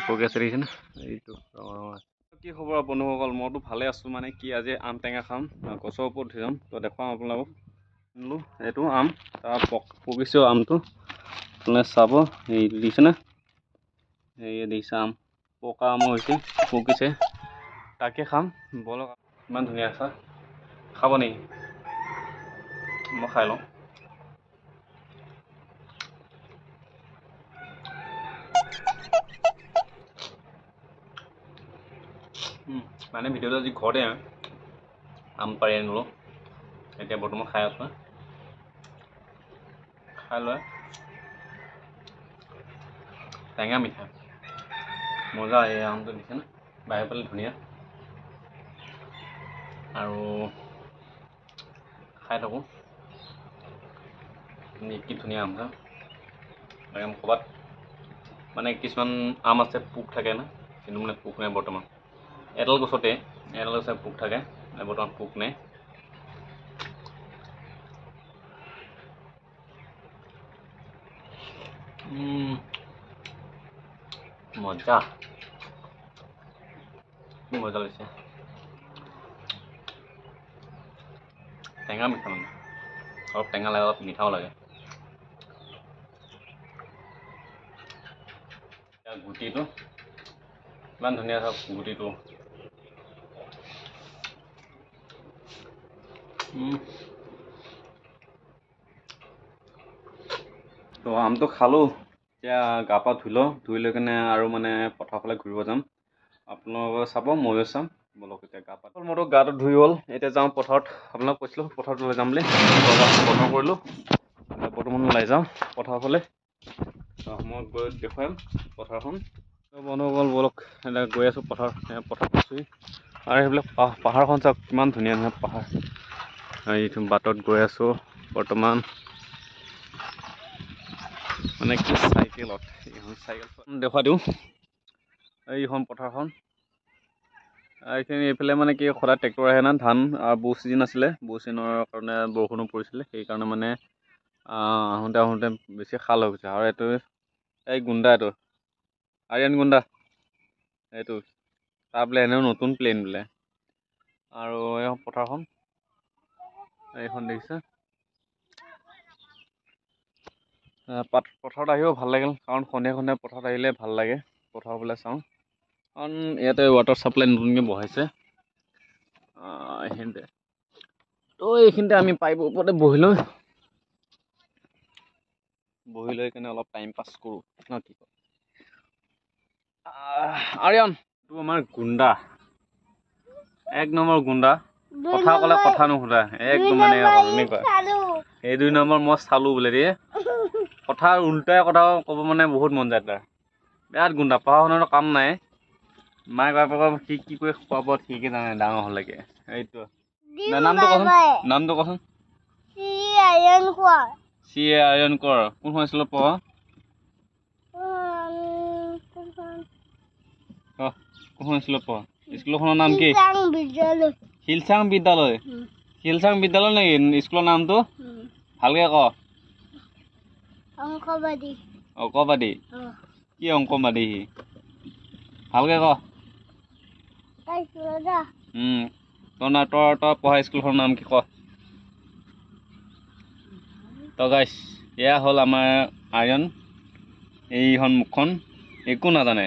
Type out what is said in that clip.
পকি আছে দেখিছেনে এইটো কি খবৰ বন্ধুসকল মইতো ভালে আছোঁ মানে কি আজি আম টেঙা খাম গছৰ ওপৰত উঠি যাম তো দেখুৱাম আপোনালোকক এইটো আম তাৰ পকিছেও আমটো আপোনালোকে চাব এই দেখিছেনে এই দেখিছে আম পকা আমো হৈছে পকিছে তাকে খাম বলক ইমান ধুনীয়া আছে খাব নেকি মই খাই লওঁ মানে ভিডিঅ'টো আজি ঘৰতে আম পাৰি আনিলোঁ এতিয়া বৰ্তমান খাই আছোঁ খাই লয় টেঙা মিঠা মজা এই আমটো দিছেনে বাহিৰ ফালে ধুনীয়া আৰু খাই থাকোঁ কি ধুনীয়া আম একদম ক'ৰবাত মানে কিছুমান আম আছে পোক থাকে না কিন্তু মানে পোক নাই বৰ্তমান এডাল গছতে পোক থাকে বৰ্তমান পোক নাই মজা কি মজা লাগিছে টেঙা মিঠা মানে অলপ টেঙা লাগে অলপ মিঠাও লাগে গুটিটো ইমান ধুনীয়া চাওক গুটিটো তো আমটো খালোঁ এতিয়া গা পা ধুই লৈ কিনে আৰু মানে পথাৰ ফালে ঘূৰিব যাম আপোনালোকে চাব ময়ো চাম বলক এতিয়া গা পা মোৰতো গাটো ধুই হ'ল এতিয়া যাওঁ পথাৰত আপোনাক কৈছিলোঁ পথাৰত লৈ যাম বুলি বন্ধ কৰিলোঁ বৰ্তমান ওলাই যাওঁ পথাৰৰ ফালে মই গৈ দেখুৱাম পথাৰখন বন্ধুসকল বলক এতিয়া গৈ আছোঁ পথাৰত পাইছোঁহি আৰু সেইবিলাক পাহাৰখন চাওক কিমান ধুনীয়া ধুনীয়া পাহাৰ এইটো বাটত গৈ আছোঁ বৰ্তমান মানে কি চাইকেলত এইখন চাইকেল দেখুৱাই দিওঁ এইখন পথাৰখন এইখিনি এইফালে মানে কি সদায় ট্ৰেক্টৰ আহে না ধান আৰু বু ছিজন আছিলে বু ছিজনৰ কাৰণে বৰষুণো পৰিছিলে সেইকাৰণে মানে আহোঁতে বেছি খাল হৈ গৈছে আৰু এইটো এই গুণ্ডা এইটো আৰিয়ান গুণ্ডা এইটো তাৰ বোলে এনেও নতুন প্লেন বোলে আৰু এই পথাৰখন এইখন দেখিছে পথাৰত আহিও ভাল লাগিল কাৰণ সন্ধিয়া সন্ধিয়া পথাৰত আহিলে ভাল লাগে পথাৰ ফালে চাওঁ কাৰণ ইয়াতে ৱাটাৰ ছাপ্লাই নতুনকৈ বহাইছে এইখিনিতে তো এইখিনিতে আমি পাইপৰ ওপৰতে বহি লৈ কিনে অলপ টাইম পাছ কৰোঁ ন কি কয় আৰিয়ান এইটো আমাৰ গুণ্ডা এক নম্বৰ গুণ্ডা কথা ক'লে কথা নুশুধা একদম মানে এনেকুৱা এই 2 নম্বৰ মই চালোঁ বোলে দেই কথা উল্টাই কথা ক'ব মানে বহুত মন যায় তাৰ বিৰাট গুণ্ডা পঢ়া শুনাটো কাম নাই মায়ে বাপেকক সি কি কৰি খোৱাব ঠিকে জানে ডাঙৰ হ'লেকে এইটো নামটো কচোন চি এ আইৰণ কৰ কোনখন স্কুলত পঢ় কোনখন স্কুলত পঢ় স্কুলখনৰ নাম কি শিলচাং বিদ্যালয় শিলচাং বিদ্যালয় নেকি স্কুলৰ নামটো ভালকে ক অংকবাদী কি অংকবাদী ভালকে ক তই পঢ়া স্কুলখনৰ নাম কি ক তো গাইছ এয়া হ'ল আমাৰ আইৰণ এইখন মুখখন একো নাজানে